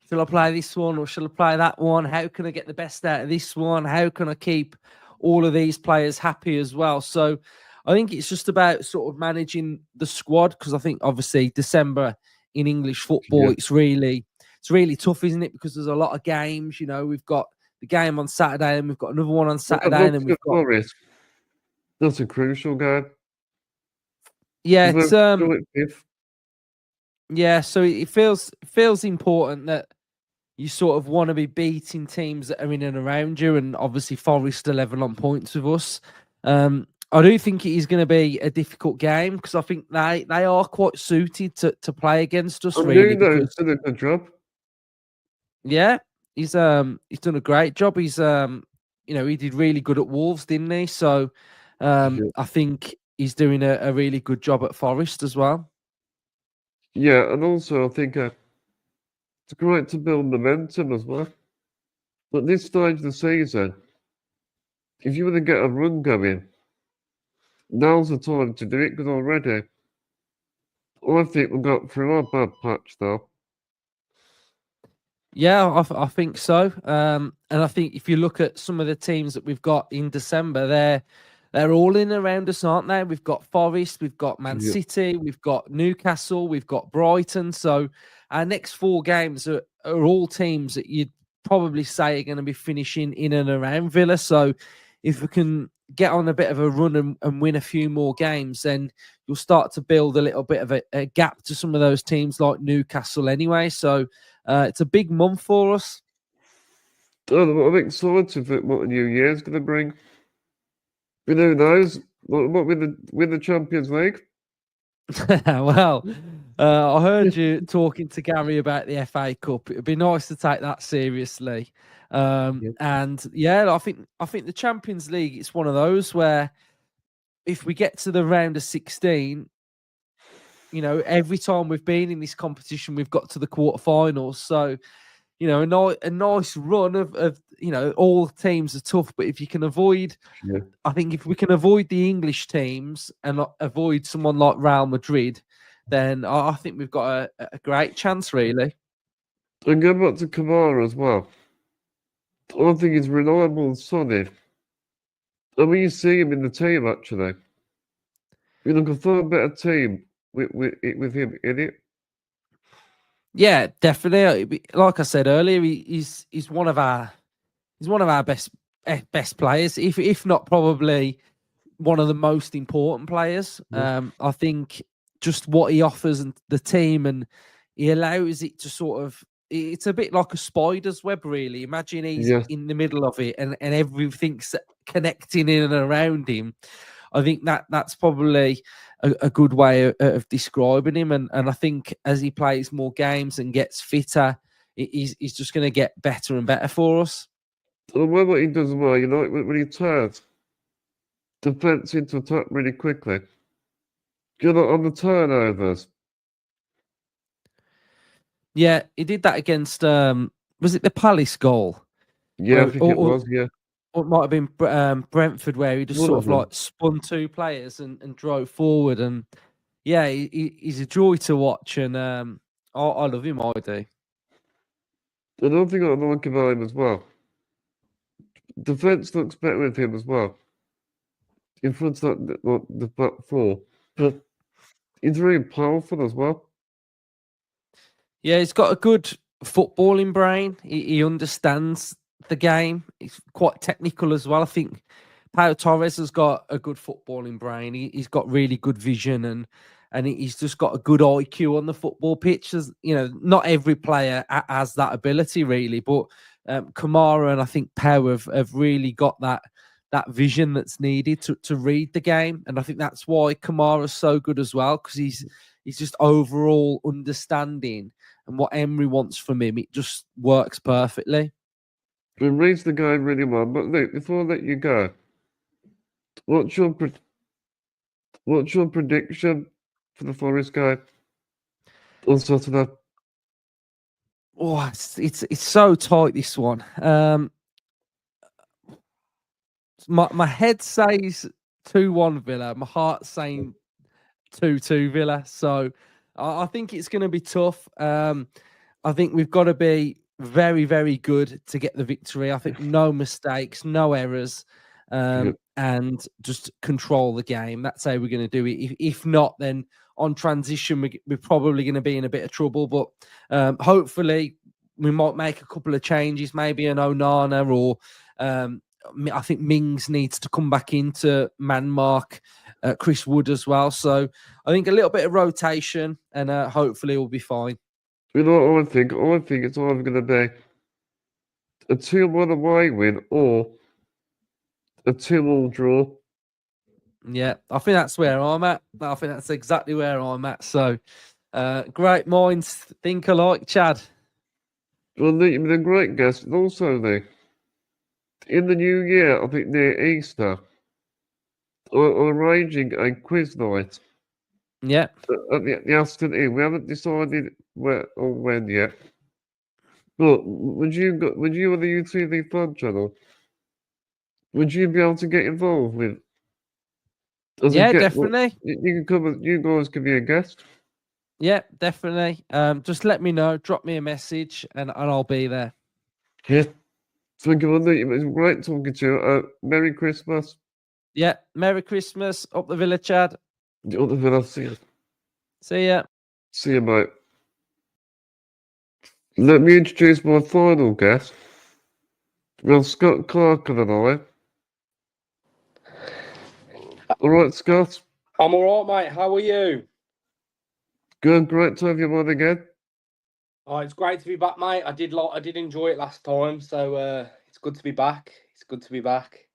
shall I play this one or shall I play that one? How can I get the best out of this one? How can I keep all of these players happy as well? So I think it's just about sort of managing the squad, because I think obviously December in English football, it's really tough, isn't it? Because there's a lot of games. We've got the game on Saturday, and we've got another one on Saturday, and then we've got. That's a crucial game. Yeah, it's Yeah, so it feels important that you sort of want to be beating teams that are in and around you, and obviously Forest are level on points with us. I do think it is going to be a difficult game because I think they are quite suited to play against us, And really. Nuno's Because done a good job. yeah, he's done a great job. He's he did really good at Wolves, didn't he? So Yeah. I think he's doing a really good job at Forest as well. Yeah, and also I think it's great to build momentum as well. But this stage of the season, if you want to get a run going, now's the time to do it because already I think we got through our bad patch though. Yeah, I think so. And I think if you look at some of the teams that we've got in December, they're all in around us, aren't they? We've got Forest, we've got Man Yeah. City, we've got Newcastle, we've got Brighton. So our next 4 games are all teams that you'd probably say are going to be finishing in and around Villa. So if we can get on a bit of a run and win a few more games, then you'll start to build a little bit of a gap to some of those teams like Newcastle anyway. So it's a big month for us. I'm excited for what the new year's going to bring. But who knows? What win the Champions League? Well, I heard you talking to Gary about the FA Cup. It'd be nice to take that seriously. And yeah, I think the Champions League, it's one of those where if we get to the round of 16, every time we've been in this competition, we've got to the quarterfinals. So, a nice run of all teams are tough, but if you can avoid, Yeah. I think if we can avoid the English teams and not avoid someone like Real Madrid, then I think we've got a great chance, really. And go back to Kamara as well. I think he's reliable and solid. I mean, you see him in the team actually. You look a far better team with him in it. Yeah, definitely. Like I said earlier, he's one of our best players, if not probably one of the most important players. Yeah. I think just what he offers and the team, and he allows it to sort of. It's a bit like a spider's web, really. Imagine he's Yes. in the middle of it, and everything's connecting in and around him. I think that's probably a good way of describing him. And I think as he plays more games and gets fitter, he's just going to get better and better for us. And what he does well, when he turns defense into attack really quickly. On the turnovers. Yeah, he did that against was it the Palace goal? Yeah, I think it was, yeah. Or it might have been Brentford, where he just One sort of of like spun 2 players and drove forward. And yeah, he's a joy to watch, and I love him, I do. Another thing I like about him as well. Defense looks better with him as well. In front of the back 4. But he's very powerful as well. Yeah, he's got a good footballing brain. He understands the game. He's quite technical as well. I think Pau Torres has got a good footballing brain. He's got really good vision, and he's just got a good IQ on the football pitch. Not every player has that ability, really, but Kamara and I think Pau have really got that vision that's needed to read the game. And I think that's why Kamara's so good as well, because he's just overall understanding, and what Emery wants from him, it just works perfectly. He reads the game really well. But look, before I let you go, what's your prediction for the Forest game on Saturday? Oh, it's so tight, this one. My head says 2-1 Villa. My heart's saying 2-2 Villa. So I think it's going to be tough. I think we've got to be very, very good to get the victory. I think no mistakes, no errors, and just control the game. That's how we're going to do it. If not, then on transition, we're probably going to be in a bit of trouble. But hopefully we might make a couple of changes, maybe an Onana, or I think Mings needs to come back into man mark Chris Wood as well. So I think a little bit of rotation, and hopefully we'll be fine. You know what I think? I think it's either going to be a 2-1 away win or a 2-all draw. Yeah, I think that's where I'm at. I think that's exactly where I'm at. So great minds think alike, Chad. Well, you've been a great guest. And also, in the new year, I think near Easter, I'm arranging a quiz night Yeah. at the Aston Inn. We haven't decided where or when yet. But would you on the UTV Fun channel, would you be able to get involved with? Yeah, definitely. You can come. You guys can be a guest. Yeah, definitely. Just let me know. Drop me a message, and I'll be there. Yeah. Thank you. It was great talking to you. Merry Christmas. Yeah, Merry Christmas. Up the Villa, Chad. Up the Villa. See you. See ya. See you, mate. Let me introduce my final guest. Well, Scott Clark and I. All right, Scott. I'm all right, mate. How are you? Good. Great to have you on again. Oh, it's great to be back, mate. I did enjoy it last time, so it's good to be back. It's good to be back.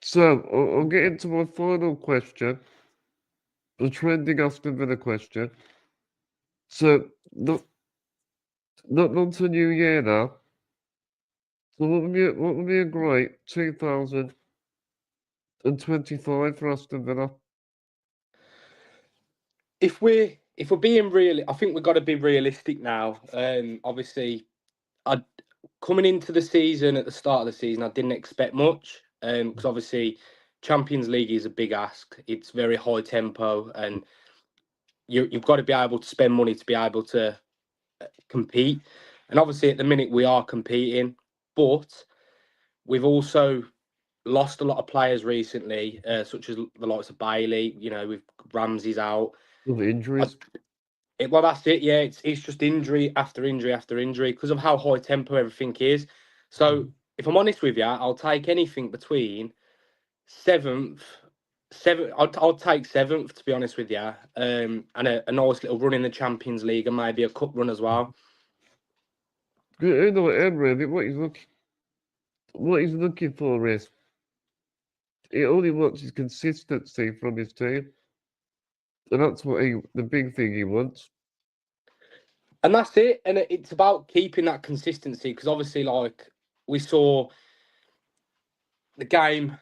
So I'll get into my final question. The trending Aston Villa question. So not to New Year now. So what would be a great 2025 for Aston Villa? If we're being real, I think we've got to be realistic now. Obviously, coming into the season at the start of the season, I didn't expect much. Because obviously, Champions League is a big ask. It's very high tempo, and you've got to be able to spend money to be able to compete. And obviously, at the minute, we are competing, but we've also lost a lot of players recently, such as the likes of Bailey. You know, with Ramsey's out. With injuries. Well, that's it. Yeah, it's just injury after injury after injury because of how high tempo everything is. So, if I'm honest with you, I'll take anything between seventh. I'll take seventh, to be honest with you, and a nice little run in the Champions League and maybe a cup run as well. You know, Emre, what he's looking for is he only wants his consistency from his team, and that's the big thing he wants. And that's it. And it's about keeping that consistency because obviously, like we saw the game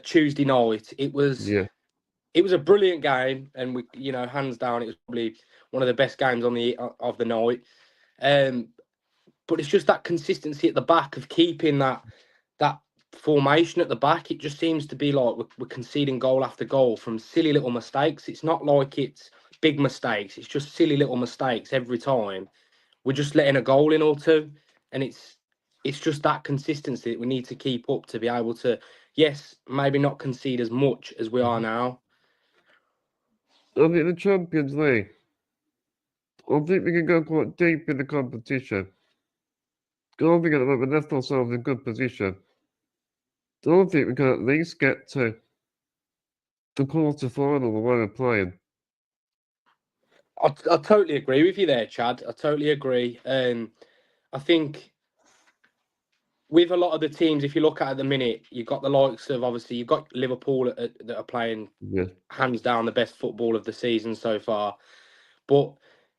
Tuesday night, it was a brilliant game, and we, you know, hands down, it was probably one of the best games of the night. But it's just that consistency at the back of keeping that formation at the back. It just seems to be like we're conceding goal after goal from silly little mistakes. It's not like it's big mistakes. It's just silly little mistakes every time. We're just letting a goal in or two, and it's just that consistency that we need to keep up to be able to, yes, maybe not concede as much as we are now. I think the Champions League, I think we can go quite deep in the competition. I think at the moment we left ourselves in a good position. I don't think we can at least get to the quarter-final the way we're playing. I totally agree with you there, Chad. I totally agree. I think with a lot of the teams, if you look at the minute, you've got the likes of, obviously, you've got Liverpool that are playing hands down the best football of the season so far. But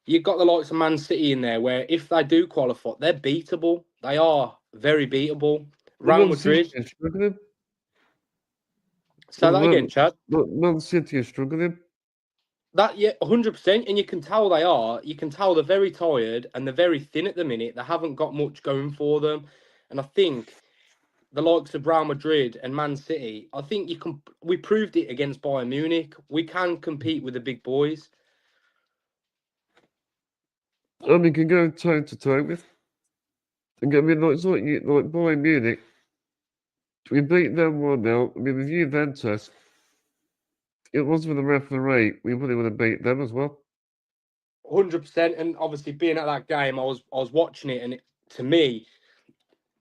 you've got the likes of Man City in there where if they do qualify, they're beatable. They are very beatable. Real Madrid. Say that again, Chad. Man City is struggling. That, yeah, 100%. And you can tell they are. You can tell they're very tired and they're very thin at the minute. They haven't got much going for them. And I think the likes of Real Madrid and Man City, I think we proved it against Bayern Munich. We can compete with the big boys. And we can go toe to toe with. And I mean, like Bayern Munich, we beat them 1-0. I mean, with Juventus, it was for the referee, we probably would have beat them as well. 100%. And obviously, being at that game, I was watching it, and to me,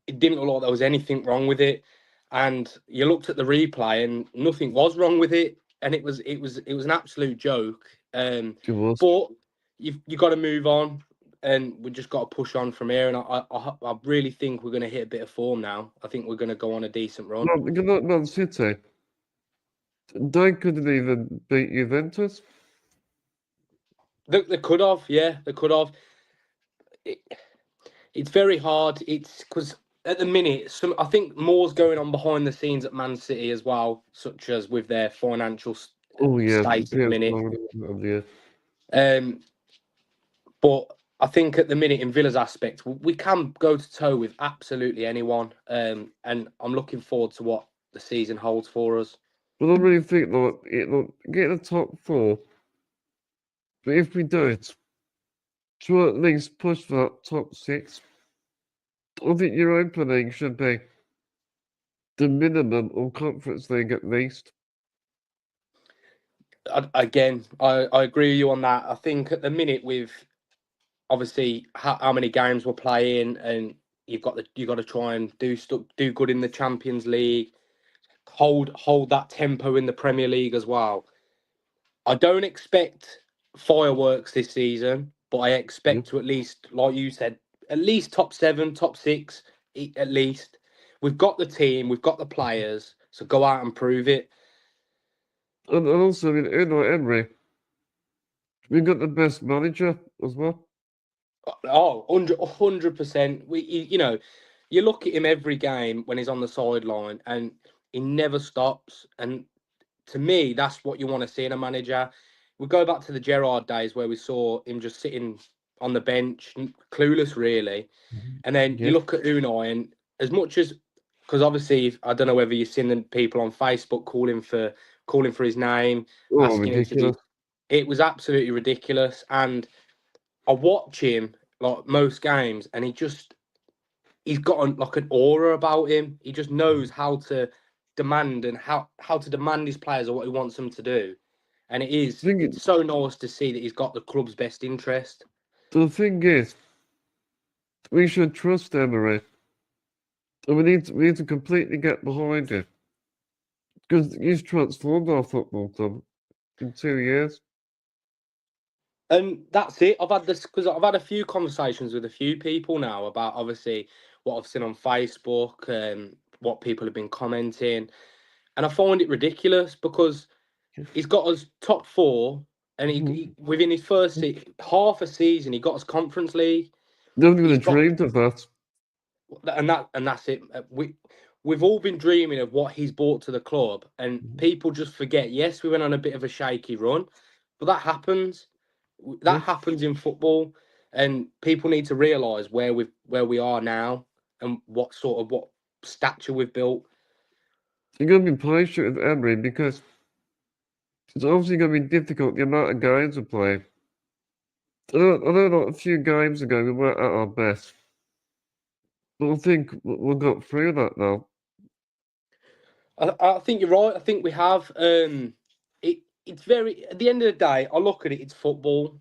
it didn't look like there was anything wrong with it. And you looked at the replay, and nothing was wrong with it. and it was an absolute joke. It was. But you've got to move on, and we just got to push on from here. And I really think we're going to hit a bit of form now. I think we're going to go on a decent run. Well, look at Man City. They couldn't even beat Juventus. They could have, yeah, they could have. It's very hard. It's because at the minute, I think more's going on behind the scenes at Man City as well, such as with their financial Oh yeah, state at the minute. Yeah. But I think at the minute, in Villa's aspect, we can go to toe with absolutely anyone. And I'm looking forward to what the season holds for us. But I really think it'll get the top 4. But if we don't, to at least push for that top 6. I think Europa League should be the minimum, or Conference League at least. I agree with you on that. I think at the minute, with obviously how many games we're playing, and you've got to try and do good in the Champions League, hold that tempo in the Premier League as well. I don't expect fireworks this season, but I expect to at least, like you said, at least top 7, top 6, at least. We've got the team, we've got the players, so go out and prove it. And also, I mean, Unai Emery, we've got the best manager as well. Oh, 100%. You look at him every game when he's on the sideline, and he never stops. And to me, that's what you want to see in a manager. We go back to the Gerrard days where we saw him just sitting on the bench, clueless, really. And then you look at Unai, and as much as, because obviously, I don't know whether you've seen the people on Facebook calling for his name, asking him to do. It was absolutely ridiculous. And I watch him like most games, and he's got like an aura about him. He just knows how to demand and how to demand his players or what he wants them to do. And it's so nice to see that he's got the club's best interest. The thing is, we should trust Emery. And we need to completely get behind him. Because he's transformed our football club in 2 years. And that's it. I've had a few conversations with a few people now about obviously what I've seen on Facebook and what people have been commenting. And I find it ridiculous because he's got us top 4, and he within his first half a season, he got us Conference League. Nobody would have dreamed of that. And that's it. We've all been dreaming of what he's brought to the club, and people just forget. Yes, we went on a bit of a shaky run, but that happens. That happens in football, and people need to realise where we are now and what stature we've built. You're going to be patient with Emery because it's obviously going to be difficult the amount of games we play. I know like a few games ago we weren't at our best. But I think we've got through that now. I think you're right. I think we have. It's very, at the end of the day, I look at it, it's football.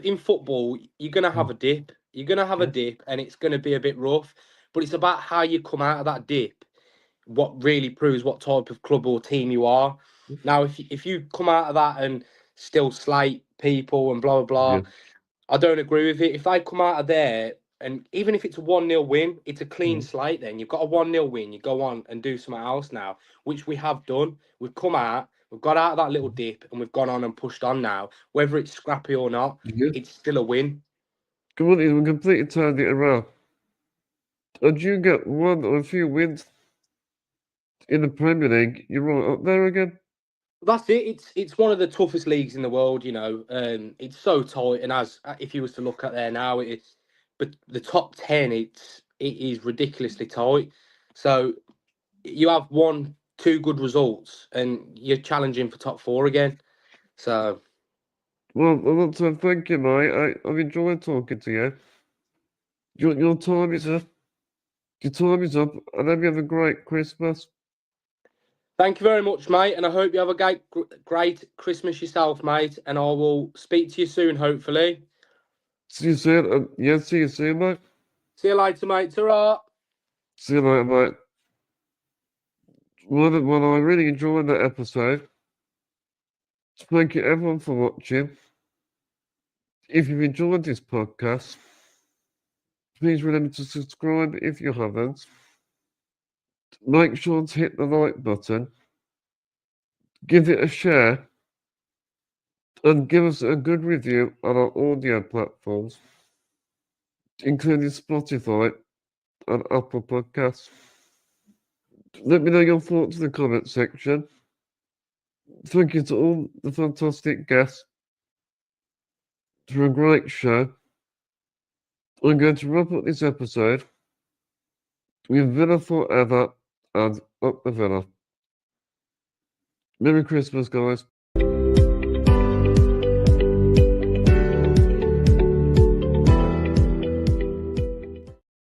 In football, you're going to have a dip. You're going to have a dip, and it's going to be a bit rough. But it's about how you come out of that dip. What really proves what type of club or team you are. Now, if you come out of that and still slate people and blah, blah, blah, I don't agree with it. If they come out of there, and even if it's a 1-0 win, it's a clean slate then. You've got a 1-0 win, you go on and do something else now, which we have done. We've come out, we've got out of that little dip, and we've gone on and pushed on now. Whether it's scrappy or not, it's still a win. Come on, we completely turned it around. And you get one or a few wins in the Premier League, you're right up there again. That's it. It's one of the toughest leagues in the world, it's so tight, and if you was to look at there now, but the top 10, it is ridiculously tight. So you have 1-2 good results, and you're challenging for top 4 again. So, well, I want to thank you, mate. I've enjoyed talking to you. Your time is up. Your time is up. I hope you have a great Christmas. Thank you very much, mate, and I hope you have a great Christmas yourself, mate. And I will speak to you soon, hopefully. See you soon. See you soon, mate. See you later, mate. Ta-ra. See you later, mate. Well, I really enjoyed that episode. Thank you everyone for watching. If you've enjoyed this podcast, please remember to subscribe if you haven't. Make sure to hit the like button, give it a share, and give us a good review on our audio platforms, including Spotify and Apple Podcasts. Let me know your thoughts in the comment section. Thank you to all the fantastic guests for a great show. I'm going to wrap up this episode with Villa forever and up the Villa. Merry Christmas, guys.